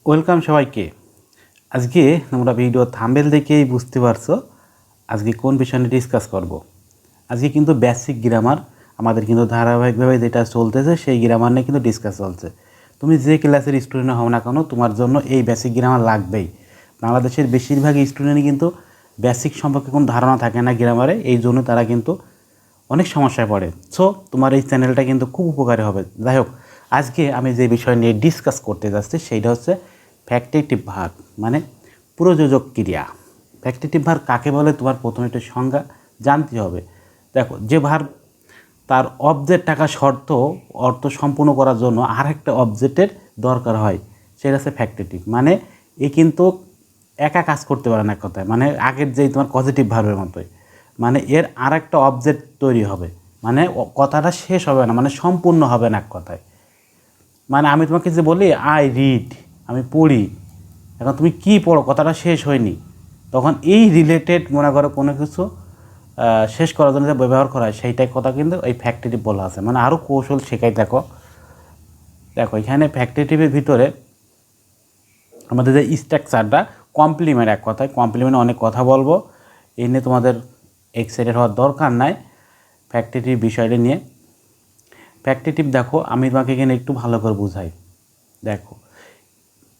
Welcome সবাইকে। আজকে আমরা ভিডিও থাম্বনেল দেখেই বুঝতে পারছো আজকে কোন বিষয় নিয়ে ডিসকাস করব। আজকে কিন্তু বেসিক গ্রামার আমাদের কিন্তু ধারাবাহিকভাবে যেটা চলতেছে সেই গ্রামার নিয়ে কিন্তু ডিসকাস চলছে। তুমি যে ক্লাসের স্টুডেন্ট হও না কেন তোমার জন্য এই বেসিক গ্রামার লাগবেই। বাংলাদেশের বেশিরভাগ স্টুডেন্টই কিন্তু বেসিক সম্পর্কে কোনো ধারণা থাকে না গ্রামারে, এই জন্য তারা কিন্তু অনেক সমস্যায় পড়ে। সো তোমার এই চ্যানেলটা কিন্তু খুব উপকারী হবে। যাই হোক, আজকে আমি যে বিষয় নিয়ে ডিসকাস করতে যাচ্ছি সেইটা হচ্ছে ফ্যাক্টেটিভ ভার্ব, মানে প্রযোজক ক্রিয়া। ফ্যাক্টেটিভ ভার্ব কাকে বলে তোমার প্রথমে একটু সংজ্ঞা জানতে হবে। দেখো, যে ভার্ব তার অবজেক্ট থাকা শর্ত অর্থ সম্পূর্ণ করার জন্য আর একটা অবজেক্টের দরকার হয় সেটা হচ্ছে ফ্যাক্টেটিভ। মানে এ কিন্তু একা কাজ করতে পারে না, এক কথায় মানে আগের যেই তোমার পজিটিভ ভার্বের মতোই, মানে এর আর একটা অবজেক্ট তৈরি হবে, মানে কথাটা শেষ হবে না, মানে সম্পূর্ণ হবে না এক কথায়। মানে আমি তোমাকে যে বলি আই রিড, আমি পড়ি, এখন তুমি কি পড়ো কথাটা শেষ হয়নি, তখন এই রিলেটেড মনে করো কোনো কিছু শেষ করার জন্য যে ব্যবহার করা হয় সেইটাই কথা কিন্তু এই ফ্যাক্টেটিভ বলা আছে। মানে আরও কৌশল শেখাই। দেখো দেখো এখানে ফ্যাক্টেটিভের ভিতরে আমাদের যে স্ট্রাকচারটা কমপ্লিমেন্ট, এক কথায় কমপ্লিমেন্ট অনেক কথা বলবো, এই নিয়ে তোমাদের এক্সাইটেড হওয়ার দরকার নাই ফ্যাক্টেটিভ বিষয়টা নিয়ে। ফ্যাক্টেটিভ দেখো আমি তোমাকে এখানে একটু ভালো করে বুঝাই। দেখো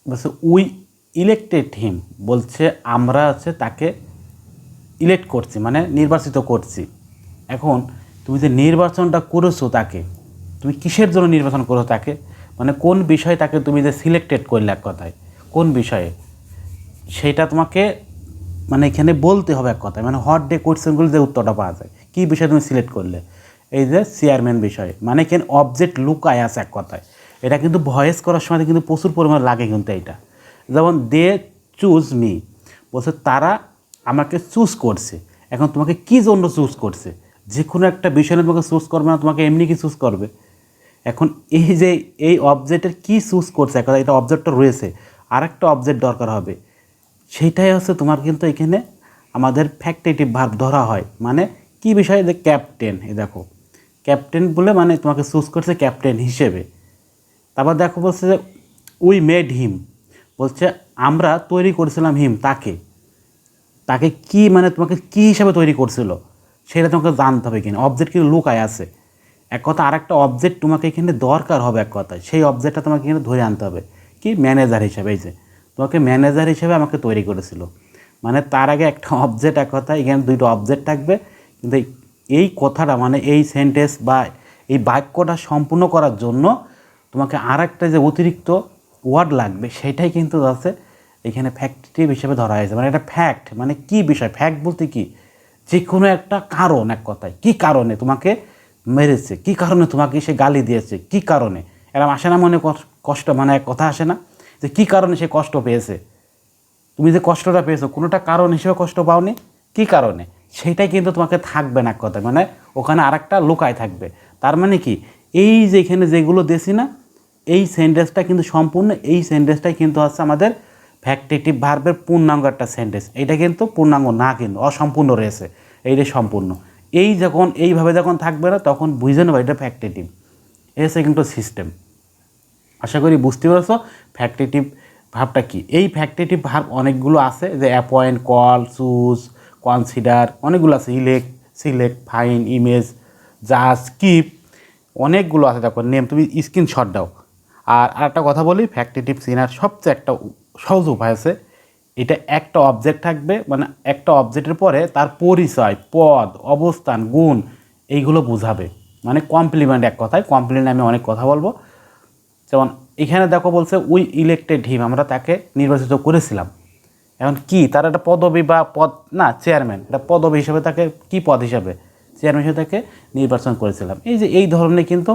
বলছে উই ইলেক্টেড হিম, বলছে আমরা হচ্ছে তাকে ইলেক্ট করছি, মানে নির্বাচিত করছি। এখন তুমি যে নির্বাচনটা করেছো তাকে, তুমি কিসের জন্য নির্বাচন করেছো তাকে, মানে কোন বিষয়ে তাকে তুমি যে সিলেক্টেড করলে, এক কথায় কোন বিষয়ে সেইটা তোমাকে মানে এখানে বলতে হবে এক কথায়। মানে হট ডে কোয়েশ্চেনগুলো যে উত্তরটা পাওয়া যায়, কী বিষয়ে তুমি সিলেক্ট করলে, এই যে চেয়ারম্যান বিষয়, মানে এখানে অবজেক্ট লুকায় আছে এক কথায়। এটা কিন্তু ভয়েস করার সময় কিন্তু প্রচুর পরিমাণ লাগে কিন্তু এইটা। যেমন দে চুজ মি, বলছে তারা আমাকে চুজ করছে। এখন তোমাকে কী জন্য চুজ করছে, যে কোনো একটা বিষয় নিয়ে তোমাকে চুজ করবে না, তোমাকে এমনি কি চুজ করবে। এখন এই যে এই অবজেক্টের কী চুজ করছে, এক কথা এটা অবজেক্টটা রয়েছে, আর একটা অবজেক্ট দরকার হবে, সেইটাই হচ্ছে তোমার কিন্তু এখানে আমাদের ফ্যাক্টেটিভ ভার্ব ধরা হয়। মানে কি বিষয়ে, যে ক্যাপ্টেন, এই দেখো ক্যাপ্টেন বলে মানে তোমাকে চুজ করছে ক্যাপ্টেন হিসেবে। তারপর দেখো বলছে যে উই মেড হিম, বলছে আমরা তৈরি করেছিলাম হিম, তাকে তাকে কি মানে তোমাকে কী হিসাবে তৈরি করছিল সেটা তোমাকে জানতে হবে। কিনা অবজেক্ট কিন্তু লুকায় আছে, এক কথা আর একটা অবজেক্ট তোমাকে এখানে দরকার হবে এক কথায়, সেই অবজেক্টটা তোমাকে এখানে ধরে আনতে হবে। কি ম্যানেজার হিসাবে, এই যে তোমাকে ম্যানেজার হিসেবে আমাকে তৈরি করেছিল, মানে তার আগে একটা অবজেক্ট, এক কথা এখানে দুইটা অবজেক্ট থাকবে। কিন্তু এই কথাটা মানে এই সেন্টেন্স বা এই বাক্যটা সম্পূর্ণ করার জন্য তোমাকে আর একটা যে অতিরিক্ত ওয়ার্ড লাগবে সেটাই কিন্তু আছে এখানে ফ্যাক্টেটিভ হিসেবে ধরা হয়েছে। মানে এটা ফ্যাক্ট, মানে কি বিষয়, ফ্যাক্ট বলতে কি, যে কোনো একটা কারণ, এক কথায় কী কারণে তোমাকে মেরেছে, কী কারণে তোমাকে সে গালি দিয়েছে, কী কারণে, এরকম আসে না মনে কষ্ট, মানে এক কথা আসে না যে কী কারণে সে কষ্ট পেয়েছে। তুমি যে কষ্টটা পেয়েছো কোনোটা কারণ হিসেবে কষ্ট পাওনি, কী কারণে, সেটাই কিন্তু তোমাকে থাকবে না এক কথায়, মানে ওখানে আর একটা লুকায় থাকবে। তার মানে কি, এই যে এখানে যেগুলো দিয়েছি না, এই সেন্টেন্সটা কিন্তু সম্পূর্ণ, এই সেন্টেন্সটাই কিন্তু হচ্ছে আমাদের ফ্যাক্টেটিভ ভার্বের পূর্ণাঙ্গ একটা সেন্টেন্স। এইটা কিন্তু পূর্ণাঙ্গ না, কিন্তু অসম্পূর্ণ রয়েছে, এইটা সম্পূর্ণ। এই যখন এইভাবে যখন থাকবে না তখন বুঝে নেবে এটা ফ্যাক্টেটিভ। এসে কিন্তু সিস্টেম। আশা করি বুঝতে পারছো ফ্যাক্টেটিভ ভার্বটা কি। এই ফ্যাক্টেটিভ ভার্ব অনেকগুলো আছে, যে অ্যাপয়েন্ট, কল, চুজ, কনসিডার, অনেকগুলো আছে, ইলেক্ট, সিলেক্ট, ফাইন, ইমেজ, জাজ, কিপ, অনেকগুলো আছে। তারপর নেম, তুমি স্ক্রিনশট দাও। আর একটা কথা বলি, ফ্যাক্টেটিভ চিনার সবচেয়ে একটা সহজ উপায় আছে, এটা একটা অবজেক্ট থাকবে, মানে একটা অবজেক্টের পরে তার পরিচয়, পদ, অবস্থান, গুণ এইগুলো বোঝাবে, মানে কমপ্লিমেন্ট, এক কথায় কমপ্লিমেন্ট আমি অনেক কথা বলবো। যেমন এখানে দেখো বলছে উই ইলেক্টেড হিম, আমরা তাকে নির্বাচিত করেছিলাম। এখন কি তার একটা পদবি বা পদ না, চেয়ারম্যান, এটা পদবি হিসেবে তাকে, কি পদ হিসাবে, চেয়ারম্যান হিসেবে তাকে নির্বাচন করেছিলাম। এই যে এই ধরনের কিন্তু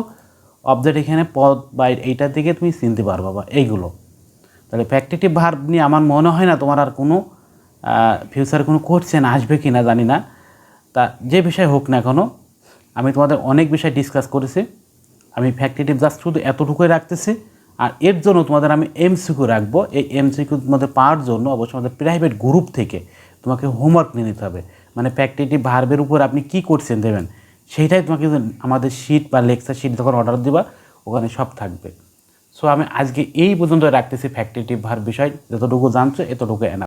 অবজেক্ট এখানে পদ বা এইটার দিকে তুমি চিনতে পারবা বা এইগুলো। তাহলে ফ্যাক্টেটিভ ভার্ব নিয়ে আমার মনে হয় না তোমার আর কোনো ফিউচারে কোনো কোশ্চেন আসবে কি না জানি না। তা যে বিষয় হোক না কেন, আমি তোমাদের অনেক বিষয় ডিসকাস করেছি। আমি ফ্যাক্টেটিভ জাস্ট শুধু এতটুকুই রাখতেছি। আর এর জন্য তোমাদের আমি এমসিকিউ রাখবো। এই এমসিকিউ তোমাদের পাওয়ার জন্য অবশ্যই আমাদের প্রাইভেট গ্রুপ থেকে তোমাকে হোমওয়ার্ক নিয়ে নিতে হবে। মানে ফ্যাক্টেটিভ ভার্বের উপর আপনি কী কোশ্চেন দেবেন সেইটাই তোমাকে আমাদের শিট বা লেকচার শিট যখন অর্ডার দিবা ওখানে সব থাকবে। সো আমি আজকে এই পর্যন্ত রাখতেছি ফ্যাক্টিটিভ ভার্ব বিষয়, যতটুকু জানছো এতটুকু এনা।